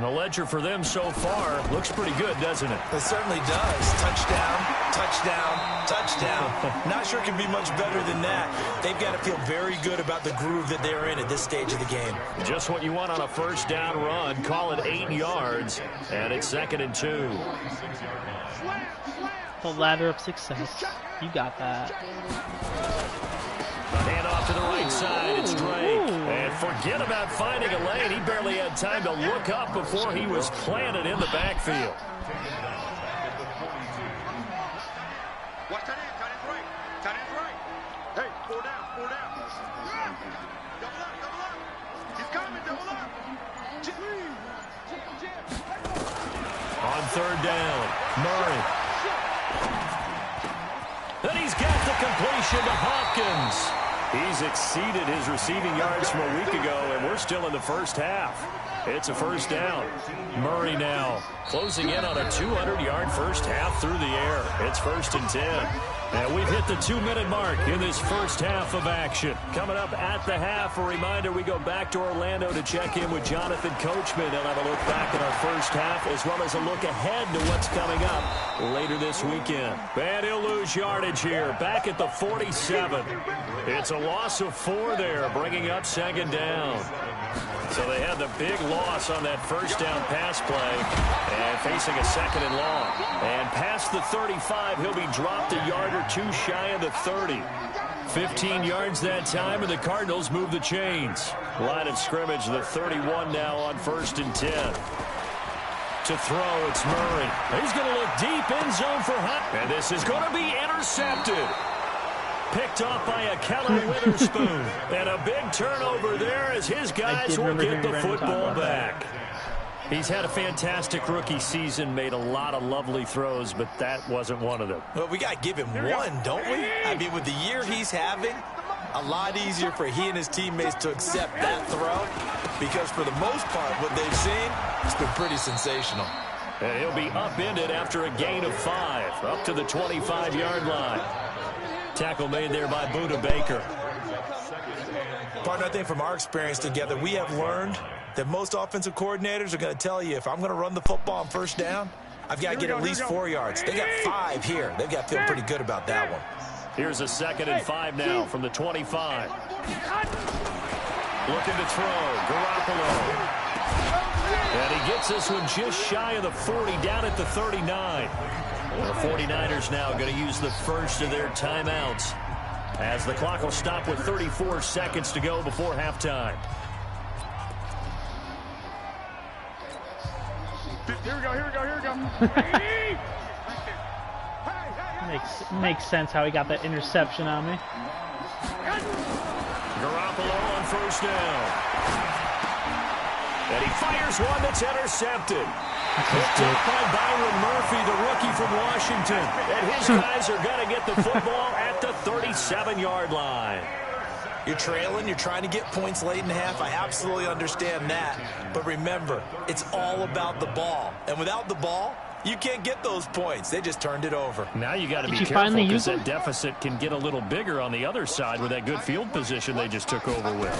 And the ledger for them so far looks pretty good, doesn't it? It certainly does. Touchdown, touchdown, touchdown. Not sure it can be much better than that. They've got to feel very good about the groove that they're in at this stage of the game. Just what you want on a first down run. Call it 8 yards, and it's 2nd and 2. The ladder of success. You got that. Hand off to the right side. It's Drake. And forget about finding a lane. He barely had time to look up before he was planted in the backfield. Watch that end. Tight end's right. Tight end's right. Hey, 4 down. 4 down. Double up. Double up. He's coming. Double up. On 3rd down, Murray. Then he's got the completion to Hopkins. He's exceeded his receiving yards from a week ago, and we're still in the first half. It's a first down. Murray now closing in on a 200-yard first half through the air. It's 1st and 10. And we've hit the 2-minute mark in this first half of action. Coming up at the half, a reminder, we go back to Orlando to check in with Jonathan Coachman. He'll have a look back at our first half as well as a look ahead to what's coming up later this weekend. And he'll lose yardage here, back at the 47. It's a loss of 4 there, bringing up 2nd down. So they had the big loss on that first down pass play and facing a 2nd and long. And past the 35, he'll be dropped a yard or 2 shy of the 30. 15 yards that time, and the Cardinals move the chains. Line of scrimmage, the 31 now on 1st and 10. To throw, it's Murray. He's going to look deep in zone for Hunt. And this is going to be intercepted. Picked off by a Keller Witherspoon. And a big turnover there as his guys will get the football back. He's had a fantastic rookie season, made a lot of lovely throws, but that wasn't one of them. Well, we got to give him one, don't we? I mean, with the year he's having, a lot easier for he and his teammates to accept that throw because for the most part, what they've seen, it's been pretty sensational. And he'll be upended after a gain of 5, up to the 25-yard line. Tackle made there by Buda Baker. Partner, I think from our experience together, we have learned that most offensive coordinators are going to tell you if I'm going to run the football on first down, I've got to get at least 4 yards. They got 5 here. They've got to feel pretty good about that one. Here's a 2nd and 5 now from the 25. Looking to throw. Garoppolo. And he gets this one just shy of the 40, down at the 39. The 49ers now going to use the first of their timeouts as the clock will stop with 34 seconds to go before halftime. Here we go, here we go, here we go. Makes sense how he got that interception on me. Garoppolo on first down. And he fires one that's intercepted. Picked up by Byron Murphy, the rookie from Washington. And his guys are going to get the football at the 37-yard line. You're trailing, you're trying to get points late in the half. I absolutely understand that. But remember, it's all about the ball. And without the ball, you can't get those points. They just turned it over. Now you got to be careful because that deficit can get a little bigger on the other side with that good field position they just took over with.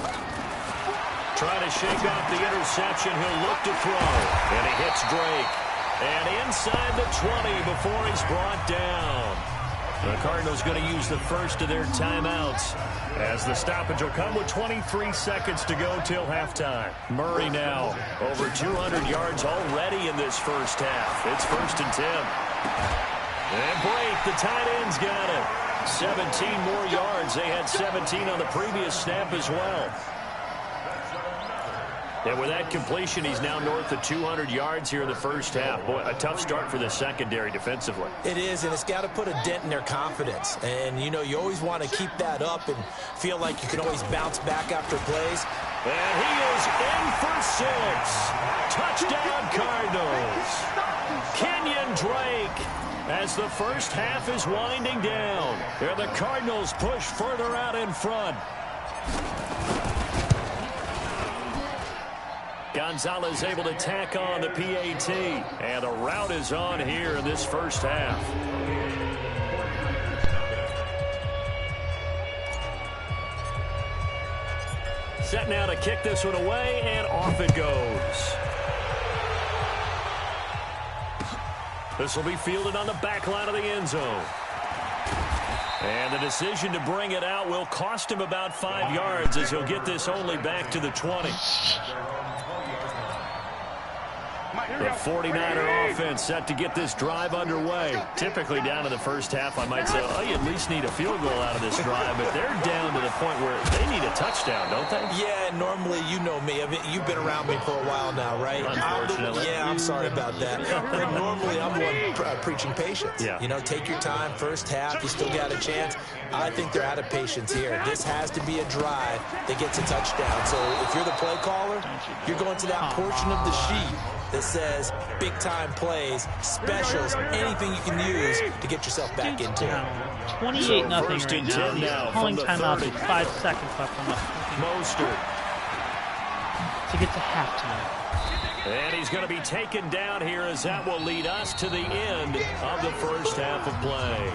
Trying to shake off the interception. He'll look to throw. And he hits Drake. And inside the 20 before he's brought down. The Cardinals going to use the first of their timeouts as the stoppage will come with 23 seconds to go till halftime. Murray now over 200 yards already in this first half. It's 1st and 10. And Blake, the tight end's got it. 17 more yards. They had 17 on the previous snap as well. And with that completion, he's now north of 200 yards here in the first half. Boy, a tough start for the secondary defensively. It is, and it's got to put a dent in their confidence. And, you know, you always want to keep that up and feel like you can always bounce back after plays. And he is in for 6. Touchdown, Cardinals. Kenyon Drake as the first half is winding down. And the Cardinals push further out in front. Gonzalez able to tack on the PAT. And the route is on here in this first half. Set now to kick this one away, and off it goes. This will be fielded on the back line of the end zone. And the decision to bring it out will cost him about 5 yards as he'll get this only back to the 20. The 49er offense set to get this drive underway. Typically down in the first half, I might say, oh, you at least need a field goal out of this drive, but they're down to the point where they need a touchdown, don't they? Yeah, normally, you know me. I mean, you've been around me for a while now, right? Unfortunately. I'm sorry about that. But normally, I'm the one preaching patience. Yeah. You know, take your time. First half, you still got a chance. I think they're out of patience here. This has to be a drive that gets a touchdown. So if you're the play caller, you're going to that portion of the sheet that says big-time plays, specials, anything you can use to get yourself back into it. 28-0 first right and now. 10 He's now calling from the timeout 30. with 5 seconds left on the Mostert. to get to halftime. And he's going to be taken down here as that will lead us to the end of the first half of play.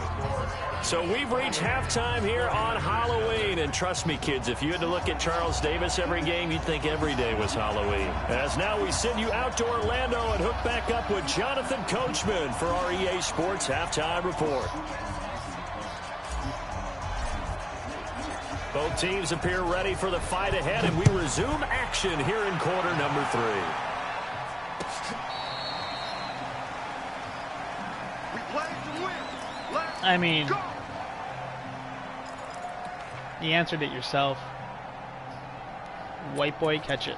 So we've reached halftime here on Halloween. And trust me, kids, if you had to look at Charles Davis every game, you'd think every day was Halloween. As now we send you out to Orlando and hook back up with Jonathan Coachman for our EA Sports Halftime Report. Both teams appear ready for the fight ahead, and we resume action here in quarter number 3. I mean, you answered it yourself. White boy, catch it.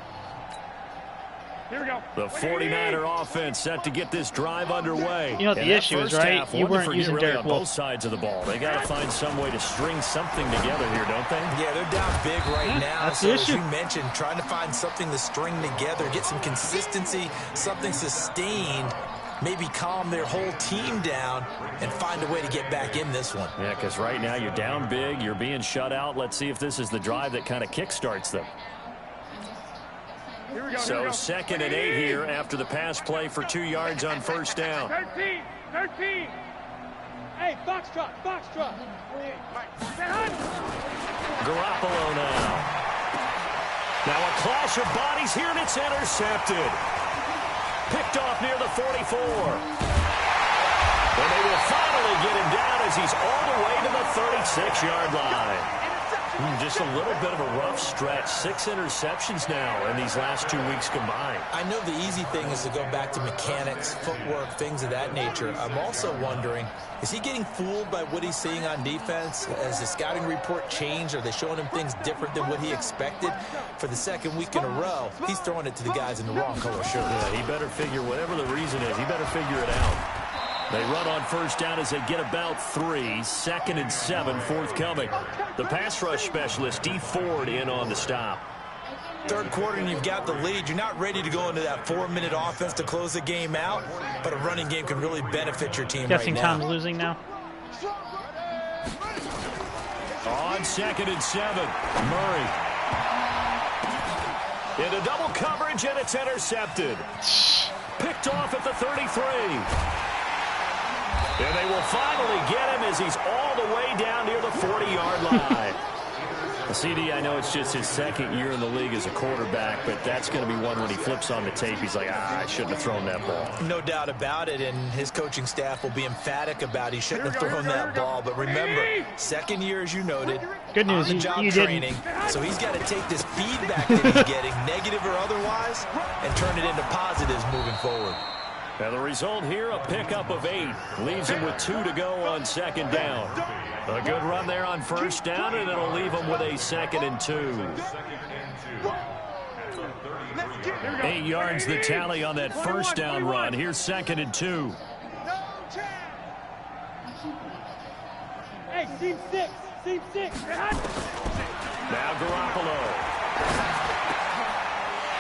Here we go. The 49er offense set to get this drive underway. You know what the issue is, right? You weren't using Derek on Wolfe. both sides of the ball. They got to find some way to string something together here, don't they? Yeah, they're down big right now. That's So the as issue. you mentioned, trying to find something to string together, get some consistency, something sustained, maybe calm their whole team down and find a way to get back in this one. Yeah, because right now you're down big, you're being shut out. Let's see if this is the drive that kind of kickstarts them. Here we go. So 2nd and 8 here after the pass play for 2 yards on first down. 13. Hey, Foxtrot. Garoppolo now. Now a clash of bodies here, and it's intercepted. Picked off near the 44. And they will finally get him down as he's all the way to the 36-yard line. Just a little bit of a rough stretch. 6 interceptions now in these last 2 weeks combined. I know the easy thing is to go back to mechanics, footwork, things of that nature. I'm also wondering, is he getting fooled by what he's seeing on defense? Has the scouting report changed? Are they showing him things different than what he expected? For the second week in a row, he's throwing it to the guys in the wrong color shirt. Yeah, he better figure, whatever the reason is, he better figure it out. They run on first down as they get about 3. 2nd and 7 forthcoming. The pass rush specialist, D. Ford, in on the stop. Third quarter and you've got the lead. You're not ready to go into that 4-minute offense to close the game out, but a running game can really benefit your team Guessing right now. Tom's losing now. On 2nd and 7, Murray. Into double coverage, and it's intercepted. Picked off at the 33. And they will finally get him as he's all the way down near the 40-yard line. CD, I know it's just his 2nd year in the league as a quarterback, but that's going to be one when he flips on the tape. He's like, I shouldn't have thrown that ball. No doubt about it, and his coaching staff will be emphatic about he shouldn't have thrown that ball. But remember, 2nd year, as you noted, Good news, on-the-job you training. didn't. So he's got to take this feedback that he's getting, negative or otherwise, and turn it into positives moving forward. Now the result here, a pickup of 8. Leaves him with 2 to go on 2nd down. A good run there on first down, and it'll leave him with a 2nd and 2. 8 yards the tally on that first down run. Here's 2nd and 2. Hey, team 6. Now Garoppolo.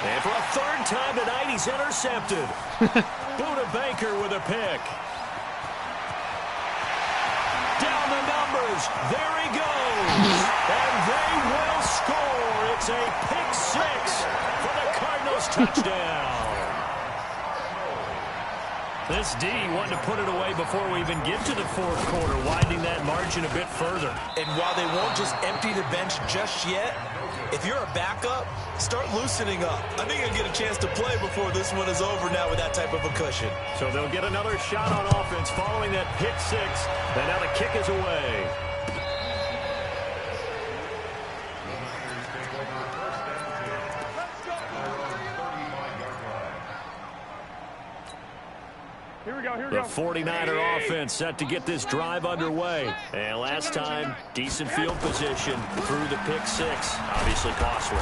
And for a 3rd time tonight, he's intercepted. Buda Baker with a pick. Down the numbers. There he goes. And they will score. It's a pick 6 for the Cardinals touchdown. This D wanted to put it away before we even get to the 4th quarter, widening that margin a bit further. And while they won't just empty the bench just yet, If you're a backup, start loosening up. I think you'll get a chance to play before this one is over now with that type of a cushion. So they'll get another shot on offense following that pick six. And now the kick is away. The 49er offense set to get this drive underway. And last time, decent field position through the pick six. Obviously costly.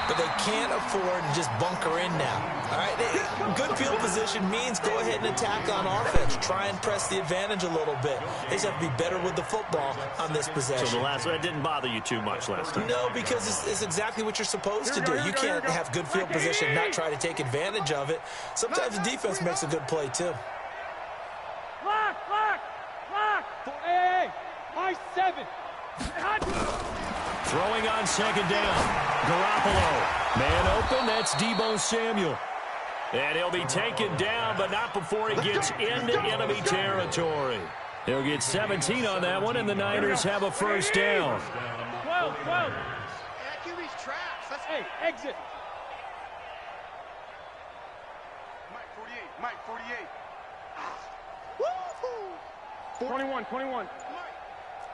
But they can't afford to just bunker in now. All right, good field position means go ahead and attack on offense. Try and press the advantage a little bit. They just have to be better with the football on this possession. So that didn't bother you too much last time? No, because it's exactly what you're supposed to do. You can't have good field position and not try to take advantage of it. Sometimes the defense makes a good play, too. Hey, high 7. Throwing on second down. Garoppolo. Man open, that's Deebo Samuel. And he'll be taken down, but not before he gets into enemy territory. He'll get 17 on that one, and the Niners have a first down. 12. QB's trash. Hey, exit. Mike 48. 21.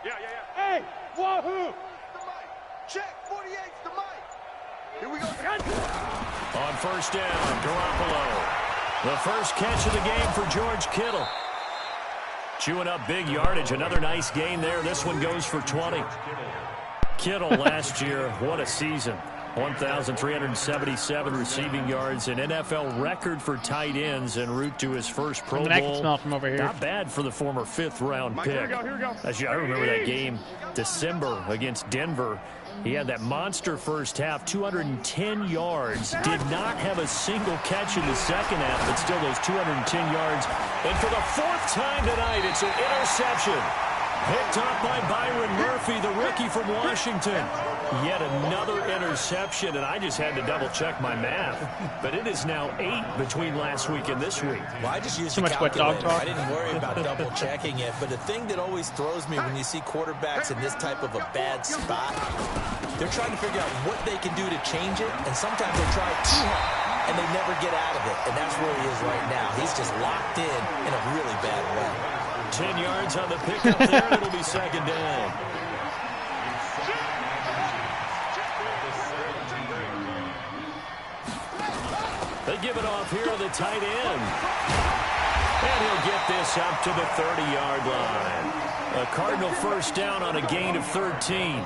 Yeah. Hey, wahoo! Check, 48's the mic. Here we go. On first down, Garoppolo. The first catch of the game for George Kittle. Chewing up big yardage. Another nice gain there. This one goes for 20. Kittle last year, what a season. 1,377 receiving yards, an NFL record for tight ends en route to his first Pro Bowl. I can smell from over here. Not bad for the former fifth-round pick. Here we go. I remember that game, December against Denver. He had that monster first half, 210 yards. Did not have a single catch in the second half, but still those 210 yards. And for the fourth time tonight, it's an interception. Picked up by Byron Murphy, the rookie from Washington. Yet another interception, and I just had to double-check my math. But it is now 8 between last week and this week. Well, I just used Too the much wet dog calculator. talk. I didn't worry about double-checking it. But the thing that always throws me when you see quarterbacks in this type of a bad spot, they're trying to figure out what they can do to change it, and sometimes they try too hard, and they never get out of it. And that's where he is right now. He's just locked in a really bad way. 10 yards on the pickup there, and it'll be second down. They give it off here to the tight end. And he'll get this up to the 30-yard line. A Cardinal first down on a gain of 13.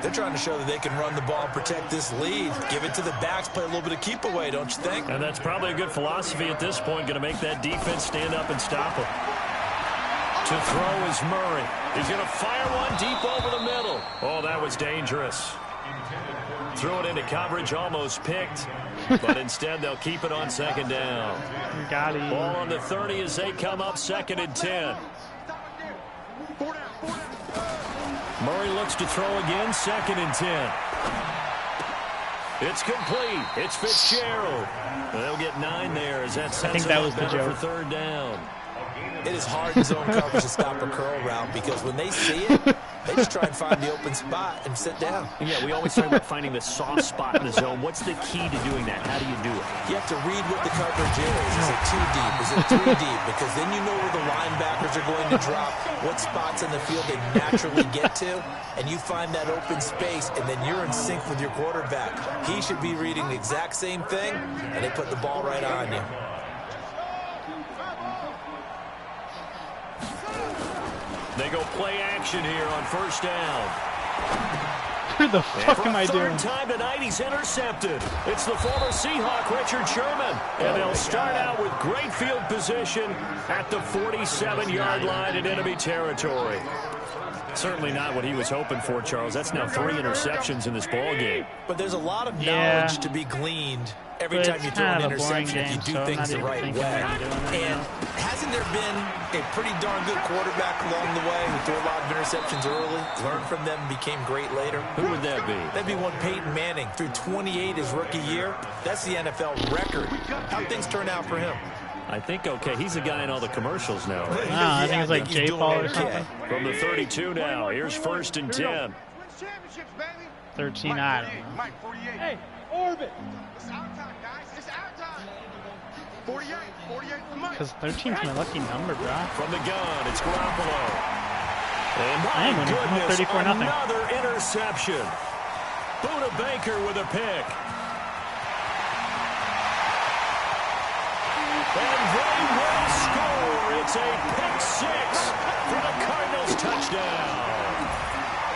They're trying to show that they can run the ball and protect this lead. Give it to the backs, play a little bit of keep away, don't you think? And that's probably a good philosophy at this point, going to make that defense stand up and stop them. To throw is Murray. He's going to fire one deep over the middle. Oh, that was dangerous. Threw it into coverage, almost picked. But instead, they'll keep it on second down. Got him. Ball on the 30 as they come up second and 10. Murray looks to throw again, second and 10. It's complete. It's Fitzgerald. They'll get 9 there as that sets them up better for third down. It is hard in zone coverage to stop a curl route because when they see it, they just try and find the open spot and sit down. Yeah, we always talk about finding the soft spot in the zone. What's the key to doing that? How do you do it? You have to read what the coverage is. Is it 2 deep? Is it 3 deep? Because then you know where the linebackers are going to drop, what spots in the field they naturally get to, and you find that open space, and then you're in sync with your quarterback. He should be reading the exact same thing, and they put the ball right on you. They go play action here on first down. What the fuck am I doing? Third time tonight, he's intercepted. It's the former Seahawk, Richard Sherman. And they'll start out with great field position at the 47-yard line in enemy territory. Certainly not what he was hoping for, Charles. That's now 3 interceptions in this ball game. But there's a lot of knowledge to be gleaned every time you throw an interception if you do things the right way. And hasn't there been a pretty darn good quarterback along the way who threw a lot of interceptions early, learned from them, and became great later? Who would that be? That'd be one Peyton Manning. Threw 28 his rookie year. That's the NFL record. How'd things turn out for him? I think, okay, he's a guy in all the commercials now, right? I think it's like J-Paul or something. From the 32 now, here's first and 10. Championships, baby. 13, I don't know. Mike, 48. Hey, orbit. It's our time, guys. It's our time. 48. 48 to Mike. Because 13's my lucky number, bro. From the gun, it's Garoppolo. And I my am winning. goodness, 34-0. another interception. Buda Baker with a pick. And they will score. It's a pick six for the Cardinals touchdown.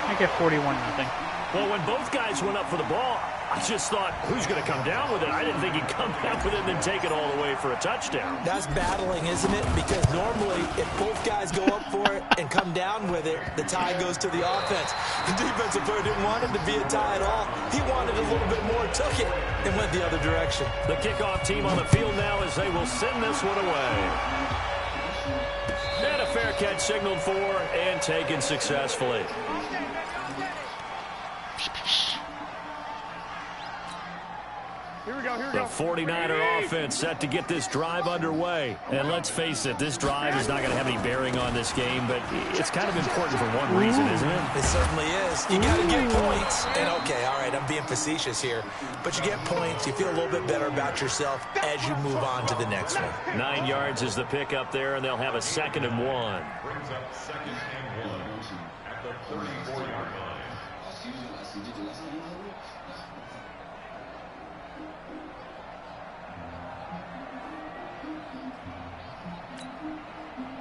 I get 41-0. Well, when both guys went up for the ball, I just thought, who's going to come down with it? I didn't think he'd come down with it and then take it all the way for a touchdown. That's battling, isn't it? Because normally, if both guys go up for it and come down with it, the tie goes to the offense. The defensive player didn't want it to be a tie at all. He wanted a little bit more, took it, and went the other direction. The kickoff team on the field now as they will send this one away. And a fair catch signaled for and taken successfully. Here we go, here we The go. 49er offense set to get this drive underway. And let's face it, this drive is not going to have any bearing on this game, but it's kind of important for one reason, isn't it? It certainly is. You got to get points. And, okay, all right, I'm being facetious here. But you get points. You feel a little bit better about yourself as you move on to the next one. 9 yards is the pick up there, and they'll have a 2nd and 1. Brings up 2nd and 1 at the 34-yard line.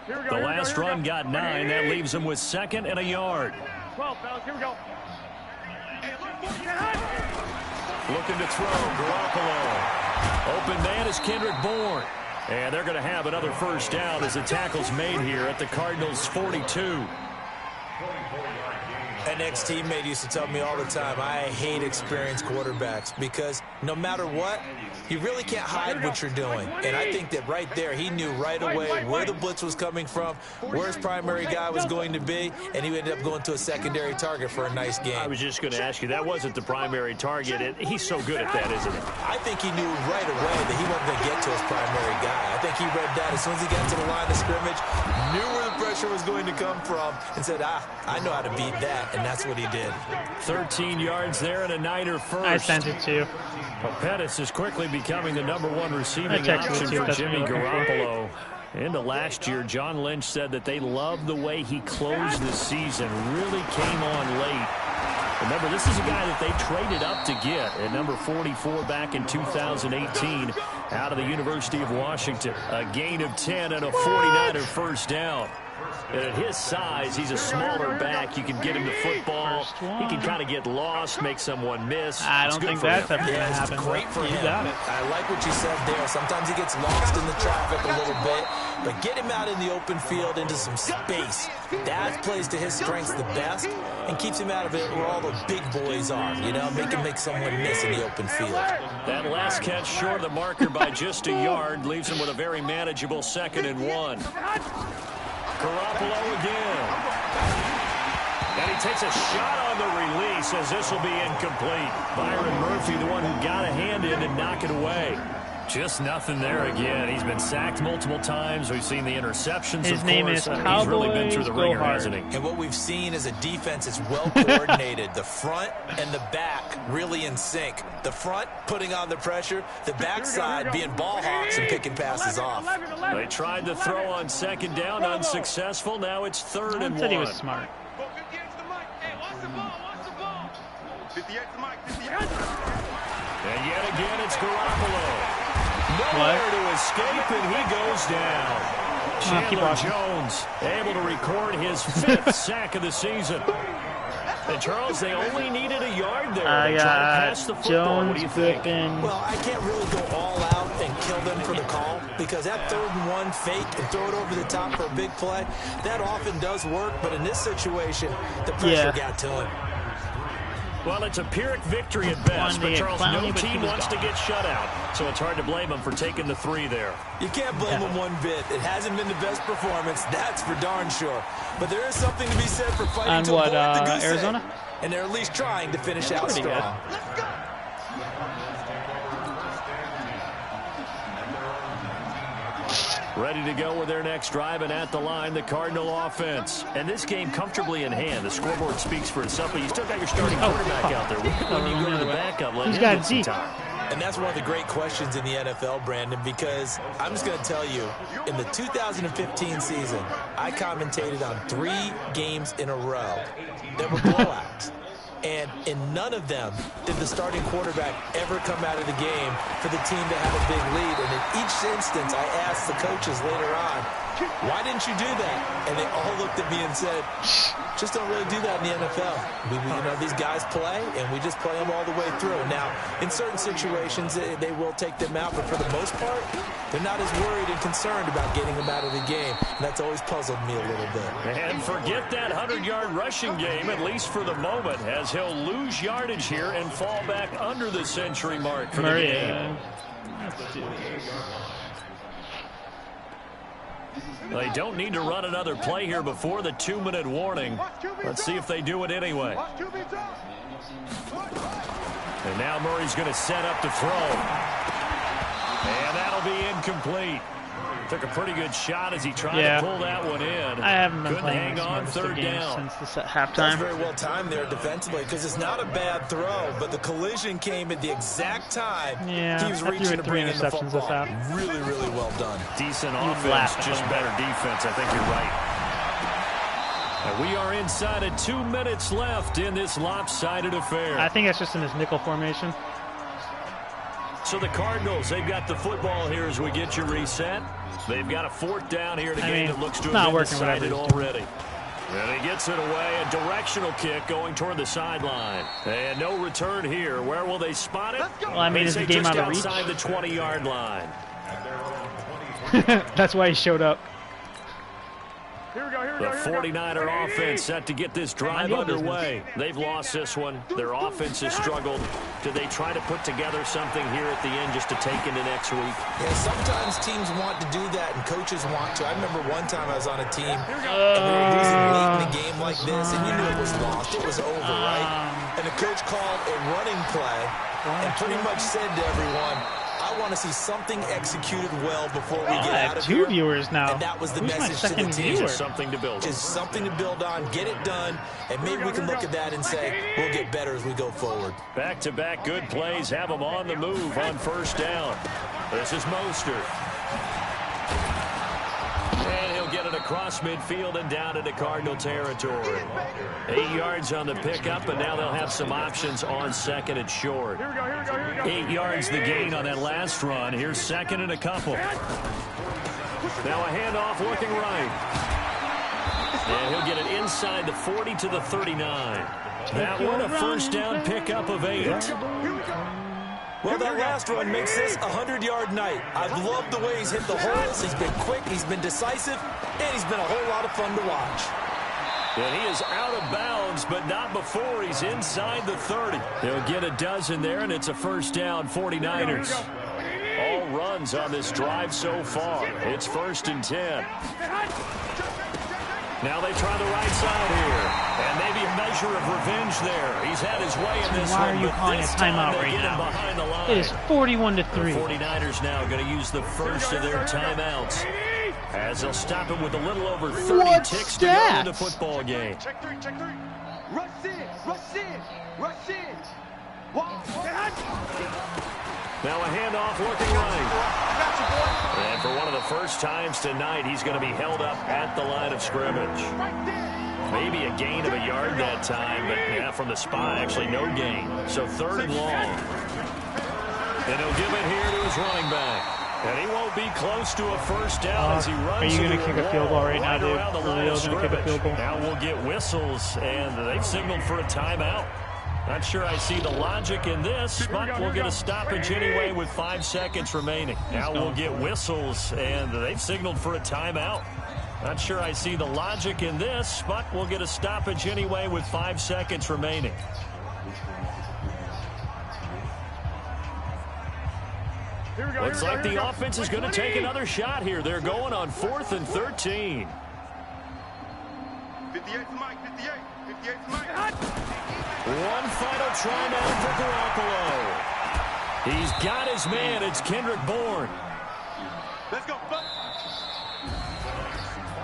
Here we go, The here we go, last here we run go. got 9. That leaves them with 2nd and a yard. 12, fellas, here we go. Looking to throw, Garoppolo. Open man is Kendrick Bourne. And they're going to have another first down as the tackle's made here at the Cardinals' 42. An ex-teammate used to tell me all the time, I hate experienced quarterbacks because no matter what, you really can't hide what you're doing. And I think that right there, he knew right away where the blitz was coming from, where his primary guy was going to be, and he ended up going to a secondary target for a nice game. I was just going to ask you, that wasn't the primary target. He's so good at that, isn't he? I think he knew right away that he wasn't going to get to his primary guy. I think he read that as soon as he got to the line of scrimmage, knew where the pressure was going to come from, and said, I know how to beat that. And that's what he did. 13 yards there and a Niner first. I sent it to you. Pettis is quickly becoming the #1 I receiving texted option you, for that's Jimmy what you're looking for. Garoppolo. Into last year, John Lynch said that they loved the way he closed the season. Really came on late. Remember, this is a guy that they traded up to get at number 44 back in 2018 out of the University of Washington. A gain of 10 and a 49er first down. And at his size, he's a smaller back. You can get him the football. He can kind of get lost, make someone miss. I It's don't good think for that's him. ever going to Yeah, it's happen. great for You him. got it. I like what you said there. Sometimes he gets lost in the traffic a little bit, but get him out in the open field into some space. That plays to his strengths the best and keeps him out of it where all the big boys are, you know, make him make someone miss in the open field. That last catch short of the marker by just a yard leaves him with a very manageable 2nd and 1. Garoppolo again. And he takes a shot on the release as this will be incomplete. Byron Murphy, the one who got a hand in and knock it away. Just nothing there again. He's been sacked multiple times. We've seen the interceptions, His of name course. is He's really been through the Cowboys Go ringer, Hard. hasn't he? And what we've seen is a defense that's well coordinated. The front and the back really in sync. The front putting on the pressure, the backside being ball hawks and picking passes off. They tried to throw on 2nd down, unsuccessful. Now it's 3rd and I said he 1. was smart. 58 to Mike. Hey, watch the ball, watch the ball. 58 to Mike, 58. And yet again, it's Garoppolo. Nowhere to escape, and he goes down. keep Chandler watching. Jones able to record his 5th sack of the season. And Charles, they only needed a yard there. I They tried to got pass the football. What do Jones, you think? Griffin. Well, I can't really go all out and kill them for the call because that 3rd and 1 fake and throw it over the top for a big play, that often does work. But in this situation, the pressure got to him. Well, it's a Pyrrhic victory at best, but Charles, no team wants to get shut out. So it's hard to blame them for taking the 3 there. You can't blame them one bit. It hasn't been the best performance, that's for darn sure. But there is something to be said for fighting On to what, avoid the goose egg. Arizona? And they're at least trying to finish out Pretty good. strong. Ready to go with their next drive, and at the line, the Cardinal offense. And this game comfortably in hand. The scoreboard speaks for itself, but you still got your starting quarterback out there. When you go to the backup, let him get some time. And that's one of the great questions in the NFL, Brandon, because I'm just going to tell you, in the 2015 season, I commentated on 3 games in a row that were blowouts. And in none of them did the starting quarterback ever come out of the game for the team to have a big lead. And in each instance, I asked the coaches later on, why didn't you do that? And they all looked at me and said, just don't really do that in the NFL. You know, these guys play, and we just play them all the way through. Now, in certain situations, they will take them out, but for the most part, they're not as worried and concerned about getting them out of the game. And that's always puzzled me a little bit. And forget that 100-yard rushing game, at least for the moment, as he'll lose yardage here and fall back under the century mark for the game. They don't need to run another play here before the 2-minute warning. Let's see if they do it anyway. And now Murray's going to set up to throw. And that'll be incomplete. Took a pretty good shot as he tried to pull that one in. I haven't been Couldn't playing hang on third down since the halftime. That's very well timed there defensively because it's not a bad throw, but the collision came at the exact time he was reaching to bring in the football. Really, really well done. Decent offense, just better defense. I think you're right. And we are inside of 2 minutes left in this lopsided affair. I think that's just in this nickel formation. So the Cardinals, they've got the football here as we get you reset. They've got a 4th down here in a game that looks to have been decided already. And he gets it away, a directional kick going toward the sideline. And no return here. Where will they spot it? Well, I mean, is the game out of reach? Just outside the 20-yard line. That's why he showed up. The 49er offense set to get this drive underway. They've lost this one. Their offense has struggled. Do they try to put together something here at the end just to take into next week? Yeah, sometimes teams want to do that and coaches want to. I remember one time I was on a team and we were losing late in the game like this, and you knew it was lost. It was over, right? And the coach called a running play and pretty much said to everyone, I want to see something executed well before we get out of here. I have 2 viewers now. And that was the message to the team. Just something to build on. Just something to build on, get it done, and maybe we can look at that and say, we'll get better as we go forward. Back-to-back good plays have them on the move on 1st down. This is Mostert. And he'll get it across midfield and down into Cardinal territory. 8 yards on the pickup, and now they'll have some options on 2nd and short. 8 yards the gain on that last run. Here's 2nd and a couple. Now a handoff looking right. And he'll get it inside the 40 to the 39. That one a 1st down pickup of 8. Well, that last run makes this a 100-yard night. I've loved the way he's hit the holes. He's been quick, he's been decisive, and he's been a whole lot of fun to watch. And he is out of bounds, but not before he's inside the 30. He'll get a dozen there, and it's a 1st down 49ers. All runs on this drive so far. It's 1st and 10. Now they try the right side here. And maybe a measure of revenge there. He's had his way in this one. Why are you calling a timeout right now? It is 41-3. The 49ers now going to use the first of their timeouts, as they'll stop him with a little over 30 ticks to go in the football game. Check three. Rush in. Now a handoff looking right. And for one of the first times tonight, he's going to be held up at the line of scrimmage. Maybe a gain of a yard that time, but yeah, from the spot, actually no gain. So 3rd and long. And he'll give it here to his running back. And he won't be close to a 1st down as he runs. Are you going to kick a field goal right now, dude? Going to kick a field goal. Now we'll get whistles, and they've signaled for a timeout. Not sure I see the logic in this, but we'll get a stoppage anyway with 5 seconds remaining. Now we'll get whistles, and they've signaled for a timeout. Not sure I see the logic in this, but we'll get a stoppage anyway with 5 seconds remaining. Looks like the offense is going to take another shot here. They're going on 4th and 13. 58's Mike, 58's Mike. One final try now for Garoppolo. He's got his man. It's Kendrick Bourne. Let's go.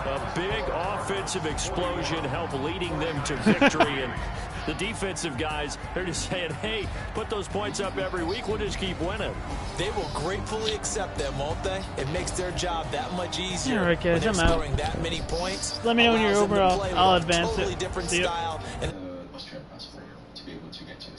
A big offensive explosion helped leading them to victory. And the defensive guys, they're just saying, hey, put those points up every week. We'll just keep winning. They will gratefully accept them, won't they? It makes their job that much easier. All right, guys, when I'm they're out. scoring that many points. Let me know when you're Allows them to over. play with I'll a advance totally it. different See ya. style. And